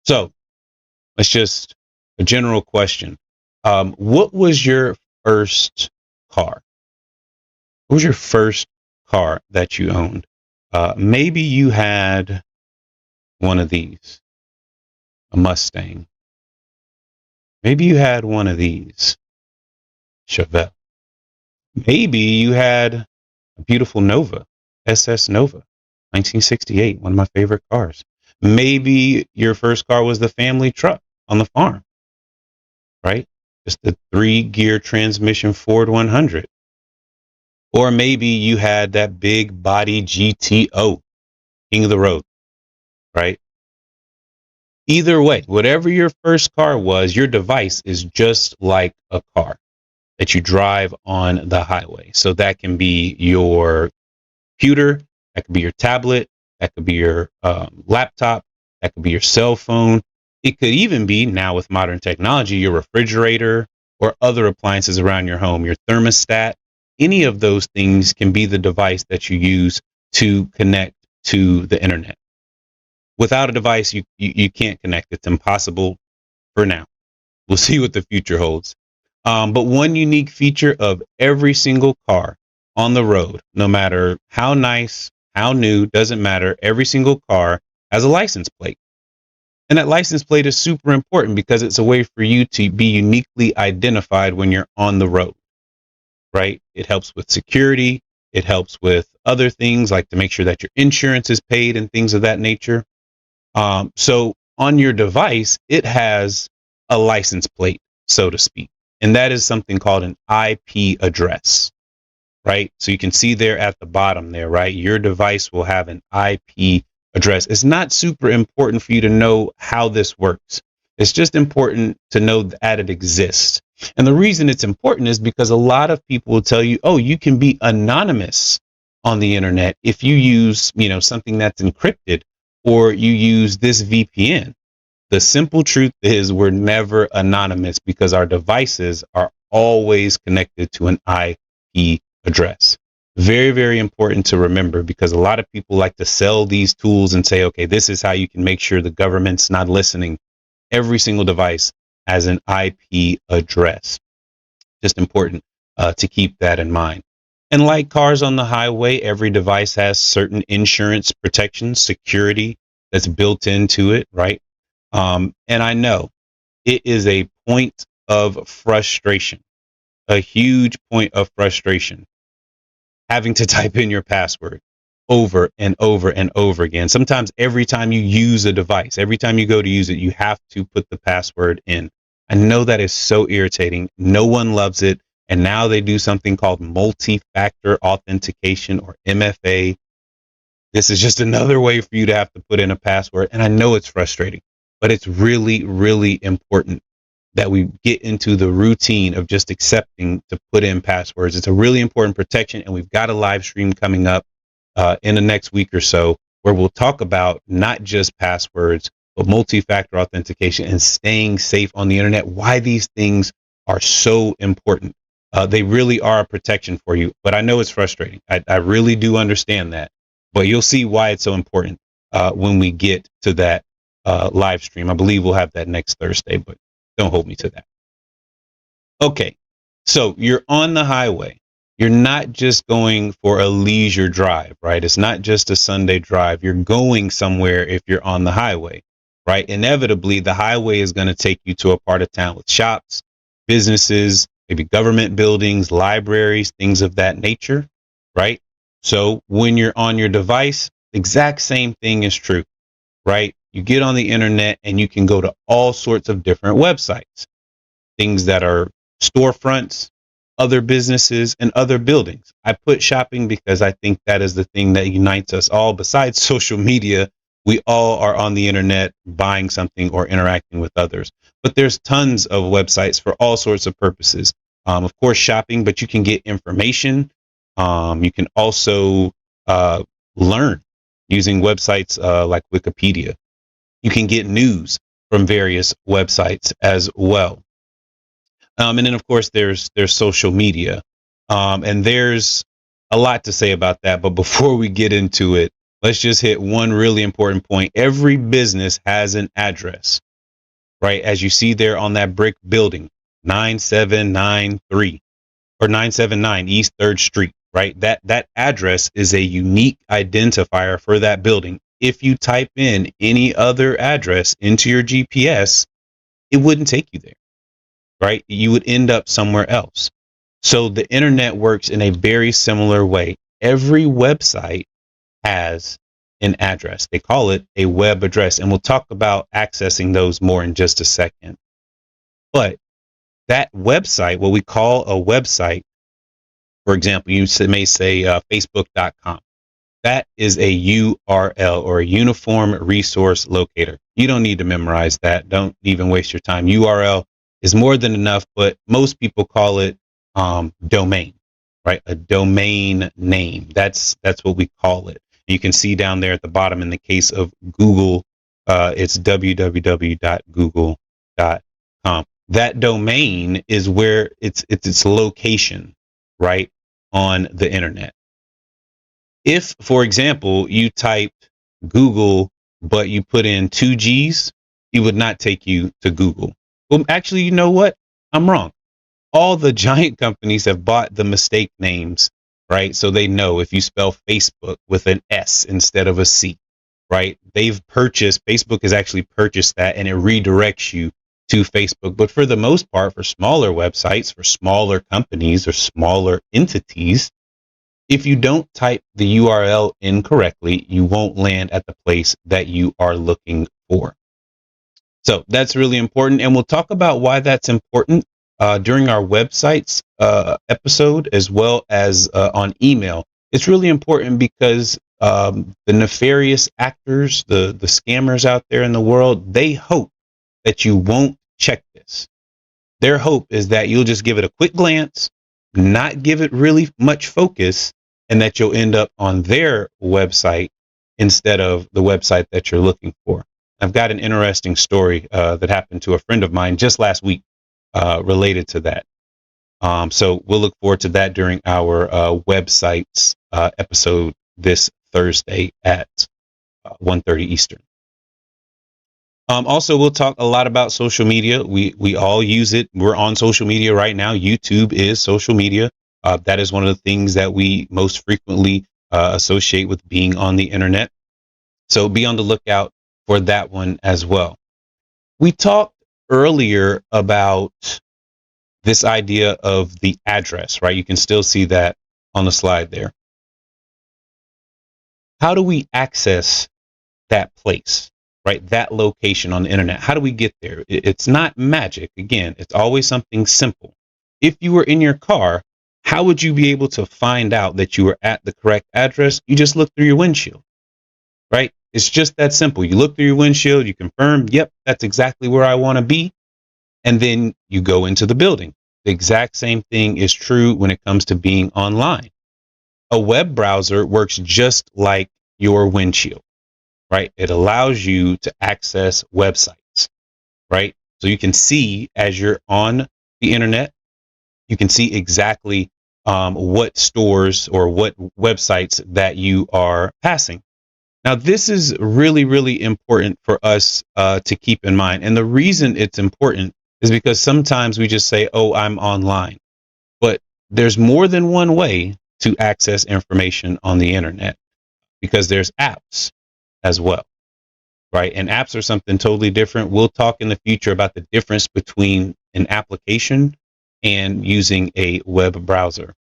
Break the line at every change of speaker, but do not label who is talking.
So it's just a general question. What was your first car? What was your first car that you owned? Maybe you had one of these, a Mustang. Maybe you had one of these, Chevelle. Maybe you had a beautiful Nova, SS Nova, 1968, one of my favorite cars. Maybe your first car was the family truck on the farm, right? Just the 3-gear transmission Ford 100. Or maybe you had that big body GTO, King of the Road, right? Either way, whatever your first car was, your device is just like a car that you drive on the highway. So that can be your computer, that could be your tablet, that could be your laptop, that could be your cell phone. It could even be, now with modern technology, your refrigerator or other appliances around your home, your thermostat. Any of those things can be the device that you use to connect to the internet. Without a device, you can't connect. It's impossible for now. We'll see what the future holds. But one unique feature of every single car on the road, no matter how nice, how new, doesn't matter, every single car has a license plate. And that license plate is super important because it's a way for you to be uniquely identified when you're on the road, right? It helps with security. It helps with other things, like to make sure that your insurance is paid and things of that nature. So on your device, it has a license plate, so to speak. And that is something called an IP address, right? So you can see there at the bottom there, right? Your device will have an IP address. It's not super important for you to know how this works. It's just important to know that it exists. And the reason it's important is because a lot of people will tell you, oh, you can be anonymous on the internet if you use, something that's encrypted, or you use this VPN. The simple truth is we're never anonymous because our devices are always connected to an IP address. Very, very important to remember, because a lot of people like to sell these tools and say, okay, this is how you can make sure the government's not listening. Every single device has an IP address. Just important to keep that in mind. And like cars on the highway, every device has certain insurance protections, security that's built into it, right? And I know it is a point of frustration, a huge point of frustration, having to type in your password over and over and over again. Sometimes every time you use a device, every time you go to use it, you have to put the password in. I know that is so irritating. No one loves it. And now they do something called multi-factor authentication, or MFA. This is just another way for you to have to put in a password. And I know it's frustrating, but it's really, really important that we get into the routine of just accepting to put in passwords. It's a really important protection. And we've got a live stream coming up in the next week or so, where we'll talk about not just passwords, but multi-factor authentication and staying safe on the internet, why these things are so important. They really are a protection for you, but I know it's frustrating. I really do understand that, but you'll see why it's so important when we get to that live stream. I believe we'll have that next Thursday, but don't hold me to that. Okay, so you're on the highway. You're not just going for a leisure drive, right? It's not just a Sunday drive. You're going somewhere if you're on the highway, right? Inevitably, the highway is going to take you to a part of town with shops, businesses, maybe government buildings, libraries, things of that nature, right? So when you're on your device, the exact same thing is true, right? You get on the internet and you can go to all sorts of different websites, things that are storefronts, other businesses, and other buildings. I put shopping because I think that is the thing that unites us all. Besides social media, we all are on the internet buying something or interacting with others. But there's tons of websites for all sorts of purposes. Of course, shopping, but you can get information. You can also learn using websites like Wikipedia. You can get news from various websites as well. And then, of course, there's social media. And there's a lot to say about that. But before we get into it, let's just hit one really important point. Every business has an address, right? As you see there on that brick building, 9793 or 979 East 3rd Street, right? That address is a unique identifier for that building. If you type in any other address into your GPS, it wouldn't take you there, right? You would end up somewhere else. So the internet works in a very similar way. Every website has an address. They call it a web address, and we'll talk about accessing those more in just a second. But that website, what we call a website, for example, you may say facebook.com. That is a URL, or a uniform resource locator. You don't need to memorize that. Don't even waste your time. URL is more than enough, but most people call it domain, right? A domain name. That's what we call it. You can see down there at the bottom, in the case of Google, it's www.google.com. That domain is where its location, right, on the internet. If, for example, you typed Google, but you put in 2 G's, it would not take you to Google. Well, actually, you know what? I'm wrong. All the giant companies have bought the mistake names, right? So they know if you spell Facebook with an S instead of a C, right? Facebook has actually purchased that, and it redirects you to Facebook. But for the most part, for smaller websites, for smaller companies or smaller entities, if you don't type the URL incorrectly, you won't land at the place that you are looking for. So that's really important. And we'll talk about why that's important during our websites episode, as well as on email. It's really important because the nefarious actors, the scammers out there in the world, they hope that you won't check this. Their hope is that you'll just give it a quick glance, not give it really much focus, and that you'll end up on their website instead of the website that you're looking for. I've got an interesting story that happened to a friend of mine just last week related to that. So we'll look forward to that during our websites episode this Thursday at 1:30 Eastern. Also, we'll talk a lot about social media. We all use it. We're on social media right now. YouTube is social media. That is one of the things that we most frequently associate with being on the internet. So be on the lookout for that one as well. We talked earlier about this idea of the address, right? You can still see that on the slide there. How do we access that place, right? That location on the internet? How do we get there? It's not magic. Again, it's always something simple. If you were in your car, how would you be able to find out that you were at the correct address? You just look through your windshield, right? It's just that simple. You look through your windshield, you confirm, yep, that's exactly where I want to be. And then you go into the building. The exact same thing is true when it comes to being online. A web browser works just like your windshield, right? It allows you to access websites, right? So you can see as you're on the internet, you can see exactly what stores or what websites that you are passing. Now, this is really, really important for us to keep in mind. And the reason it's important is because sometimes we just say, oh, I'm online. But there's more than one way to access information on the internet, because there's apps as well, right? And apps are something totally different. We'll talk in the future about the difference between an application and using a web browser.